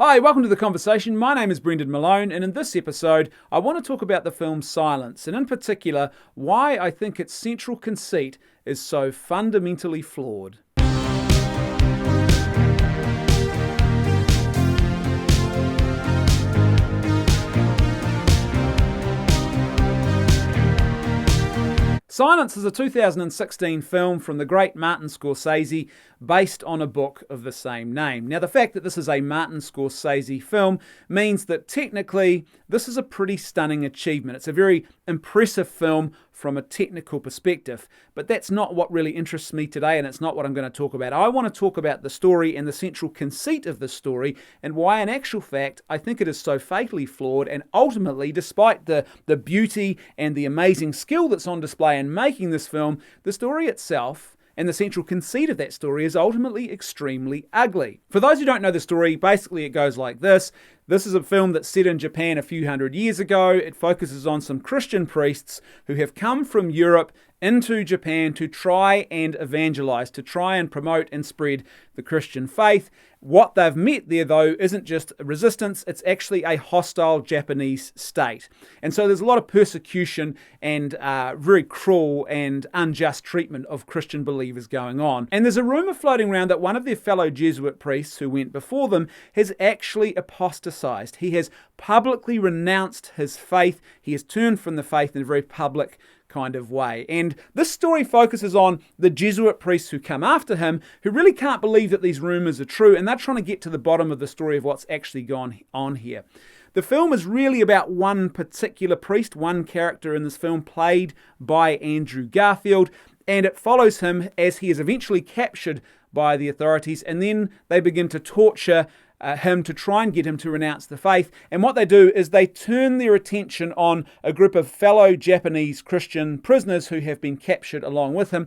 Hi, welcome to The Conversation. My name is Brendan Malone, and in this episode, I want to talk about the film Silence, and in particular, why I think its central conceit is so fundamentally flawed. Silence is a 2016 film from the great Martin Scorsese based on a book of the same name. Now, the fact that this is a Martin Scorsese film means that technically this is a pretty stunning achievement. It's a very impressive film from a technical perspective, but that's not what really interests me today, and it's not what I'm going to talk about. I want to talk about the story and the central conceit of the story and why, in actual fact, I think it is so fatally flawed, and ultimately, despite the beauty and the amazing skill that's on display in making this film, the story itself and the central conceit of that story is ultimately extremely ugly. For those who don't know the story, basically it goes like this. This is a film that's set in Japan a few hundred years ago. It focuses on some Christian priests who have come from Europe into Japan to try and evangelize, to try and promote and spread the Christian faith. What they've met there, though, isn't just resistance, it's actually a hostile Japanese state. And so there's a lot of persecution and very cruel and unjust treatment of Christian believers going on. And there's a rumor floating around that one of their fellow Jesuit priests who went before them has actually apostatized. He has publicly renounced his faith. He has turned from the faith in a very public kind of way. And this story focuses on the Jesuit priests who come after him, who really can't believe that these rumors are true, and they're trying to get to the bottom of the story of what's actually gone on here. The film is really about one particular priest, one character in this film played by Andrew Garfield, and it follows him as he is eventually captured by the authorities, and then they begin to torture him to try and get him to renounce the faith. And what they do is they turn their attention on a group of fellow Japanese Christian prisoners who have been captured along with him,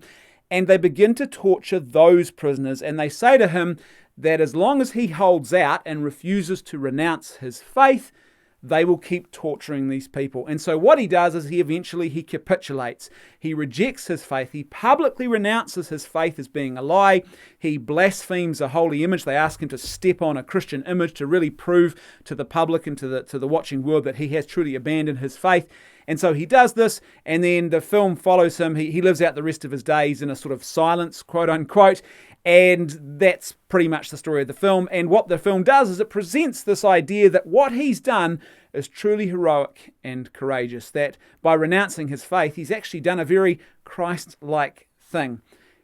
and they begin to torture those prisoners. And they say to him that as long as he holds out and refuses to renounce his faith, they will keep torturing these people. And so what he does is he capitulates. He rejects his faith. He publicly renounces his faith as being a lie. He blasphemes a holy image. They ask him to step on a Christian image to really prove to the public and to the watching world that he has truly abandoned his faith. And so he does this, and then the film follows him. He lives out the rest of his days in a sort of silence, quote unquote, and that's pretty much the story of the film. And what the film does is it presents this idea that what he's done is truly heroic and courageous, that by renouncing his faith, he's actually done a very Christ-like thing.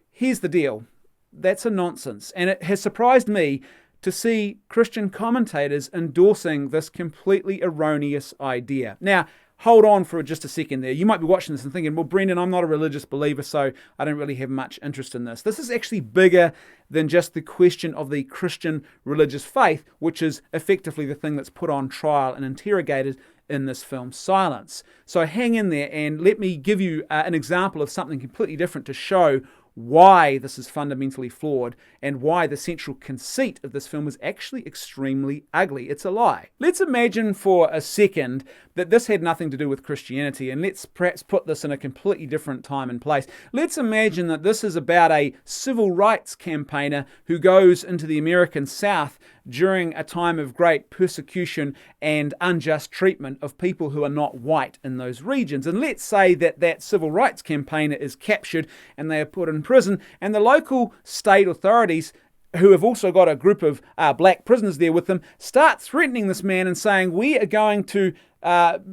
Here's the deal. That's a nonsense, and it has surprised me to see Christian commentators endorsing this completely erroneous idea. Now, hold on for just a second there. You might be watching this and thinking, well, Brendan, I'm not a religious believer, so I don't really have much interest in this. This is actually bigger than just the question of the Christian religious faith, which is effectively the thing that's put on trial and interrogated in this film, Silence. So hang in there and let me give you an example of something completely different to show why this is fundamentally flawed and why the central conceit of this film is actually extremely ugly. It's a lie. Let's imagine for a second that this had nothing to do with Christianity, and let's perhaps put this in a completely different time and place. Let's imagine that this is about a civil rights campaigner who goes into the American South during a time of great persecution and unjust treatment of people who are not white in those regions. And let's say that that civil rights campaigner is captured and they are put in prison, and the local state authorities, who have also got a group of black prisoners there with them, start threatening this man and saying, we are going to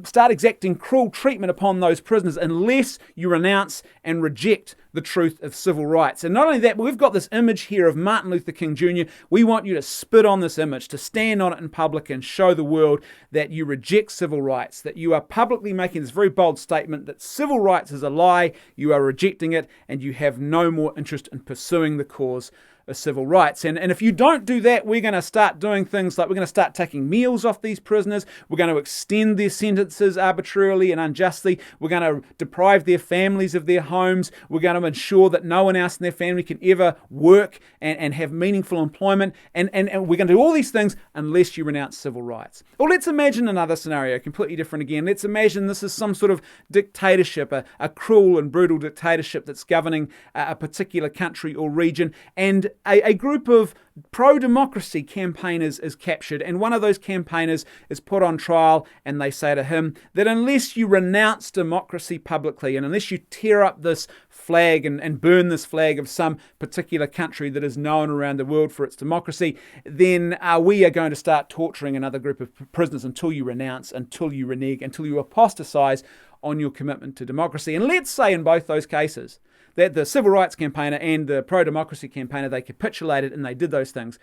start exacting cruel treatment upon those prisoners unless you renounce and reject the truth of civil rights. And not only that, but we've got this image here of Martin Luther King Jr. We want you to spit on this image, to stand on it in public and show the world that you reject civil rights, that you are publicly making this very bold statement that civil rights is a lie, you are rejecting it, and you have no more interest in pursuing the cause of civil rights. And if you don't do that, we're going to start doing things like we're going to start taking meals off these prisoners. We're going to extend their sentences arbitrarily and unjustly. We're going to deprive their families of their homes. We're going to ensure that no one else in their family can ever work and have meaningful employment. And we're going to do all these things unless you renounce civil rights. Or let's imagine another scenario, completely different again. Let's imagine this is some sort of dictatorship, a cruel and brutal dictatorship that's governing a particular country or region. And a group of pro-democracy campaigners is captured, and one of those campaigners is put on trial, and they say to him that unless you renounce democracy publicly, and unless you tear up this flag and burn this flag of some particular country that is known around the world for its democracy, then we are going to start torturing another group of prisoners until you renounce, until you renege, until you apostatize on your commitment to democracy. And let's say in both those cases that the civil rights campaigner and the pro-democracy campaigner, they capitulated and they did those things.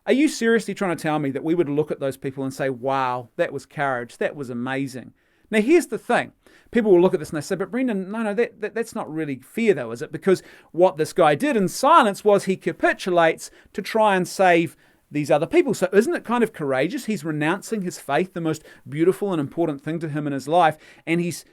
Are you seriously trying to tell me that we would look at those people and say, wow, that was courage, that was amazing? Now, here's the thing. People will look at this and they say, but Brendan, no, that's not really fair though, is it? Because what this guy did in silence was he capitulates to try and save these other people. So isn't it kind of courageous? He's renouncing his faith, the most beautiful and important thing to him in his life, and he's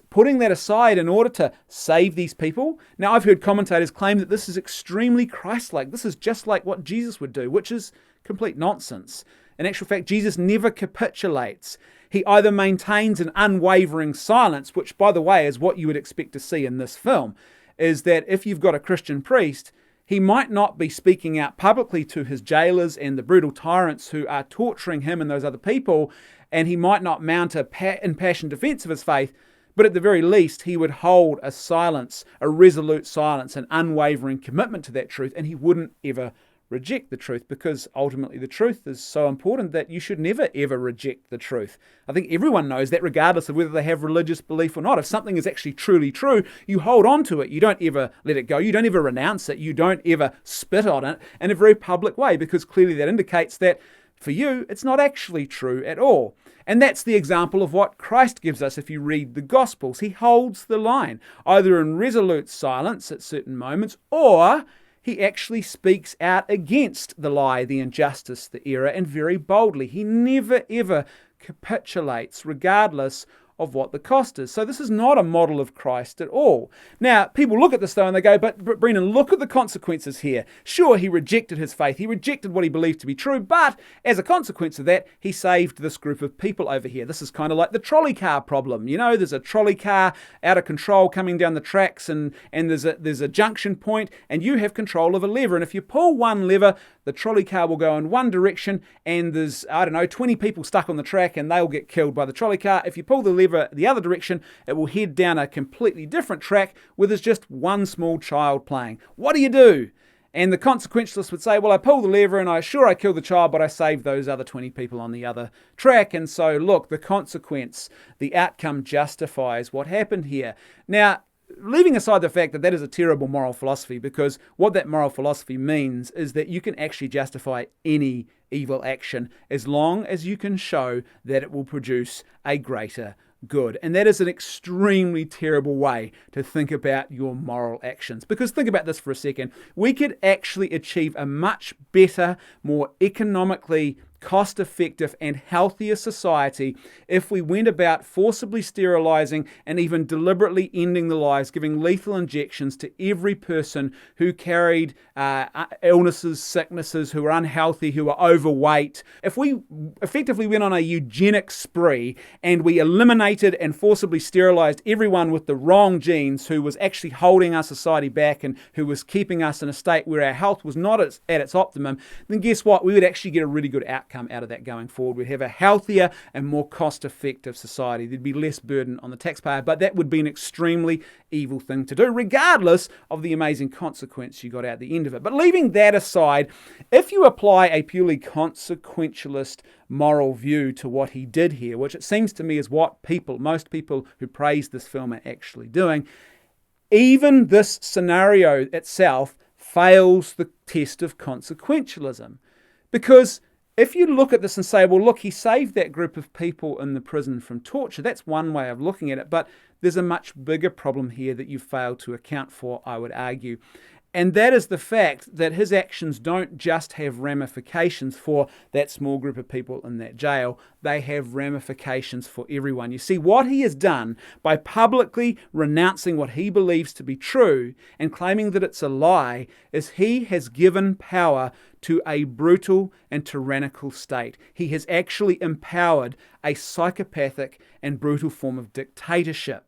putting that aside in order to save these people. Now, I've heard commentators claim that this is extremely Christ-like. This is just like what Jesus would do, which is complete nonsense. In actual fact, Jesus never capitulates. He either maintains an unwavering silence, which, by the way, is what you would expect to see in this film, is that if you've got a Christian priest, he might not be speaking out publicly to his jailers and the brutal tyrants who are torturing him and those other people, and he might not mount an impassioned defense of his faith, but at the very least, he would hold a silence, a resolute silence, an unwavering commitment to that truth, and he wouldn't ever reject the truth, because ultimately the truth is so important that you should never ever reject the truth. I think everyone knows that, regardless of whether they have religious belief or not. If something is actually truly true, you hold on to it. You don't ever let it go. You don't ever renounce it. You don't ever spit on it in a very public way, because clearly that indicates that for you, it's not actually true at all. And that's the example of what Christ gives us if you read the Gospels. He holds the line, either in resolute silence at certain moments, or he actually speaks out against the lie, the injustice, the error, and very boldly. He never, ever capitulates, regardless of what the cost is. So this is not a model of Christ at all. Now, people look at this though and they go, but Brennan, look at the consequences here. Sure, he rejected his faith. He rejected what he believed to be true, but as a consequence of that, he saved this group of people over here. This is kind of like the trolley car problem. You know, there's a trolley car out of control coming down the tracks, and there's a junction point, and you have control of a lever. And if you pull one lever, the trolley car will go in one direction, and there's, 20 people stuck on the track, and they'll get killed by the trolley car. If you pull the lever the other direction, it will head down a completely different track where there's just one small child playing. What do? And the consequentialist would say, well, I pulled the lever and I killed the child, but I saved those other 20 people on the other track. And so, look, the consequence, the outcome justifies what happened here. Now, leaving aside the fact that that is a terrible moral philosophy, because what that moral philosophy means is that you can actually justify any evil action as long as you can show that it will produce a greater good. And that is an extremely terrible way to think about your moral actions. Because think about this for a second. We could actually achieve a much better, more economically cost-effective and healthier society if we went about forcibly sterilizing and even deliberately ending the lives, giving lethal injections to every person who carried illnesses, sicknesses, who were unhealthy, who were overweight. If we effectively went on a eugenic spree and we eliminated and forcibly sterilized everyone with the wrong genes, who was actually holding our society back and who was keeping us in a state where our health was not at its optimum, then guess what? We would actually get a really good outcome out of that going forward. We'd have a healthier and more cost-effective society. There'd be less burden on the taxpayer, but that would be an extremely evil thing to do, regardless of the amazing consequence you got out the end of it. But leaving that aside, if you apply a purely consequentialist moral view to what he did here, which it seems to me is what most people who praise this film are actually doing, even this scenario itself fails the test of consequentialism. Because if you look at this and say, well, look, he saved that group of people in the prison from torture, that's one way of looking at it, but there's a much bigger problem here that you fail to account for, I would argue. And that is the fact that his actions don't just have ramifications for that small group of people in that jail, they have ramifications for everyone. You see, what he has done by publicly renouncing what he believes to be true and claiming that it's a lie is he has given power to a brutal and tyrannical state. He has actually empowered a psychopathic and brutal form of dictatorship.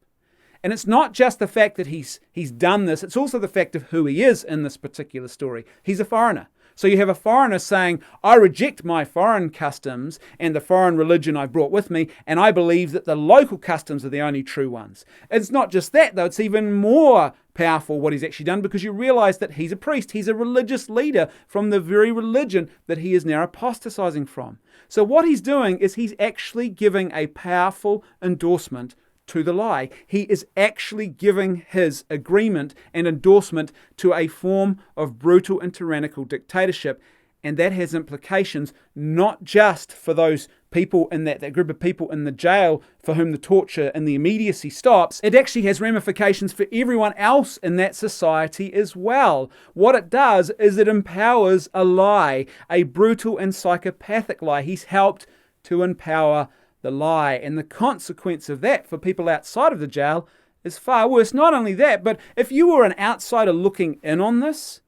And it's not just the fact that he's done this, it's also the fact of who he is in this particular story. He's a foreigner. So you have a foreigner saying, I reject my foreign customs and the foreign religion I brought with me, and I believe that the local customs are the only true ones. It's not just that, though. It's even more powerful what he's actually done, because you realize that he's a priest. He's a religious leader from the very religion that he is now apostatizing from. So what he's doing is he's actually giving a powerful endorsement to the lie. He is actually giving his agreement and endorsement to a form of brutal and tyrannical dictatorship. And that has implications not just for those people in that group of people in the jail for whom the torture and the immediacy stops. It actually has ramifications for everyone else in that society as well. What it does is it empowers a lie, a brutal and psychopathic lie. He's helped to empower the lie, and the consequence of that for people outside of the jail is far worse. Not only that, but if you were an outsider looking in on this,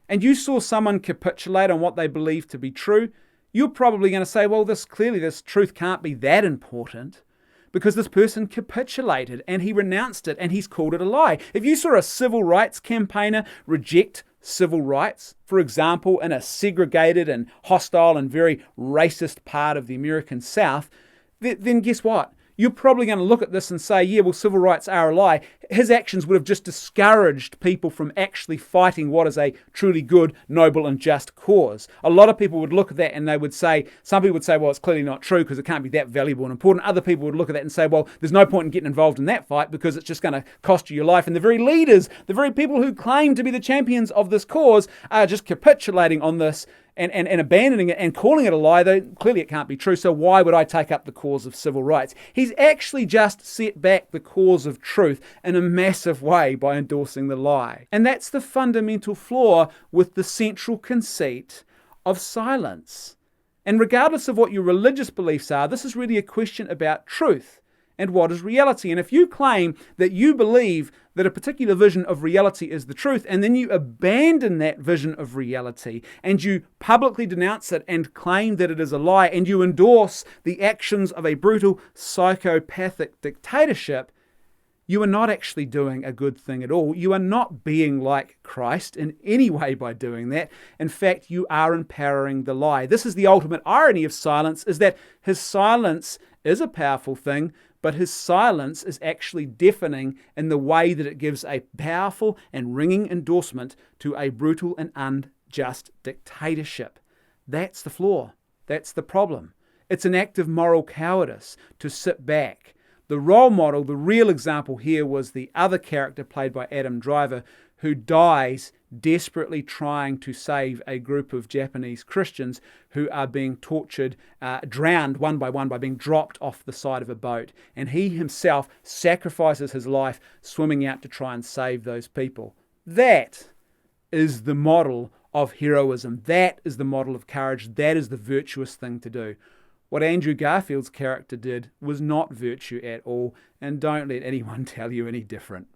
and you saw someone capitulate on what they believe to be true, you're probably going to say, well, this truth can't be that important, because this person capitulated and he renounced it and he's called it a lie. If you saw a civil rights campaigner reject civil rights, for example, in a segregated and hostile and very racist part of the American South, then guess what? You're probably going to look at this and say, yeah, well, civil rights are a lie. His actions would have just discouraged people from actually fighting what is a truly good, noble, and just cause. A lot of people would look at that and they would say, some people would say, well, it's clearly not true because it can't be that valuable and important. Other people would look at that and say, well, there's no point in getting involved in that fight because it's just going to cost you your life. And the very leaders, the very people who claim to be the champions of this cause are just capitulating on this and abandoning it and calling it a lie, though clearly it can't be true. So why would I take up the cause of civil rights? He's actually just set back the cause of truth in a massive way by endorsing the lie. And that's the fundamental flaw with the central conceit of silence. And regardless of what your religious beliefs are, this is really a question about truth and what is reality. And if you claim that you believe that a particular vision of reality is the truth, and then you abandon that vision of reality, and you publicly denounce it and claim that it is a lie, and you endorse the actions of a brutal psychopathic dictatorship, you are not actually doing a good thing at all. You are not being like Christ in any way by doing that. In fact, you are empowering the lie. This is the ultimate irony of silence, is that his silence is a powerful thing, but his silence is actually deafening in the way that it gives a powerful and ringing endorsement to a brutal and unjust dictatorship. That's the flaw. That's the problem. It's an act of moral cowardice to sit back. The role model, the real example here, was the other character played by Adam Driver, who dies desperately trying to save a group of Japanese Christians who are being tortured, drowned one by one by being dropped off the side of a boat. And he himself sacrifices his life swimming out to try and save those people. That is the model of heroism. That is the model of courage. That is the virtuous thing to do. What Andrew Garfield's character did was not virtue at all, and don't let anyone tell you any different.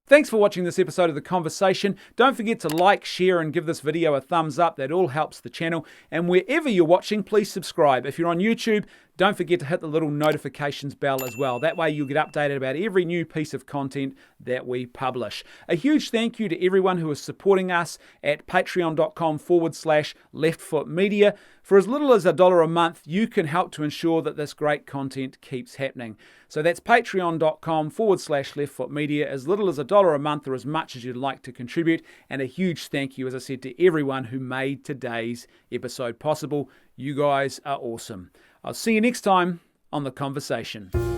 Thanks for watching this episode of The Conversation. Don't forget to like, share, and give this video a thumbs up. That all helps the channel. And wherever you're watching, please subscribe. If you're on YouTube, don't forget to hit the little notifications bell as well. That way you'll get updated about every new piece of content that we publish. A huge thank you to everyone who is supporting us at patreon.com/leftfootmedia. For as little as $1 a month, you can help to ensure that this great content keeps happening. So that's patreon.com/leftfootmedia. As little as $1 a month or as much as you'd like to contribute. And a huge thank you, as I said, to everyone who made today's episode possible. You guys are awesome. I'll see you next time on The Conversation.